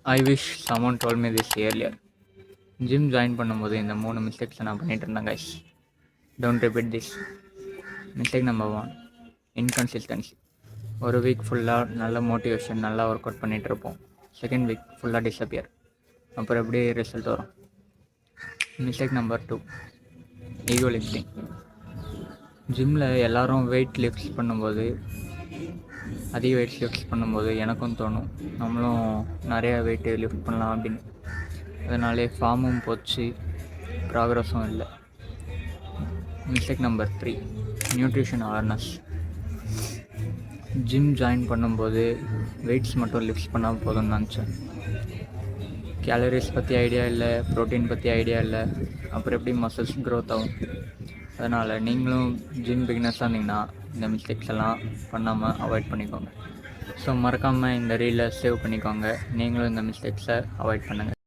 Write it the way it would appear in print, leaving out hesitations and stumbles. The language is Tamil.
I wish someone told me this earlier. Gym join பண்ணும்போது இந்த 3 மிஸ்டேக்ஸை நான் பண்ணிட்டு இருந்தேன் guys. Don't repeat this. Mistake number 1, inconsistency. ஒரு வீக் ஃபுல்லாக நல்ல மோட்டிவேஷன், நல்லா ஒர்க் அவுட் பண்ணிகிட்டு இருப்போம். செகண்ட் வீக் ஃபுல்லாக டிஸப்பியர். அப்புறம் எப்படி ரிசல்ட் வரும்? Mistake number 2, ego lifting. ஜிம்மில் எல்லோரும் வெயிட் லிஃப்ட்ஸ் பண்ணும்போது, அதிக வெயிட் லிஃப்ட்ஸ் பண்ணும்போது எனக்கும் தோணும் நம்மளும் நிறையா வெயிட்டு லிஃப்ட் பண்ணலாம் அப்படின்னு. அதனாலே ஃபார்மும் போச்சு, ப்ராக்ரஸும் இல்லை. Mistake number 3, nutrition awareness. Gym join பண்ணும்போது வெயிட்ஸ் மட்டும் லிஃப்ட்ஸ் பண்ணால் போதும்னு நினச்சேன். கேலரிஸ் பற்றி ஐடியா இல்லை, ப்ரோட்டீன் பற்றி ஐடியா இல்லை. அப்புறம் எப்படி மசில்ஸ் க்ரோத் ஆகும்? அதனால் நீங்களும் ஜிம் பிகினர்ஸாக இருந்தீங்கன்னா இந்த மிஸ்டேக்ஸ் எல்லாம் பண்ணாமல் அவாய்ட் பண்ணிக்கோங்க. ஸோ மறக்காமல் இந்த ரீலை சேவ் பண்ணிக்கோங்க. நீங்களும் இந்த மிஸ்டேக்ஸை அவாய்ட் பண்ணுங்கள்.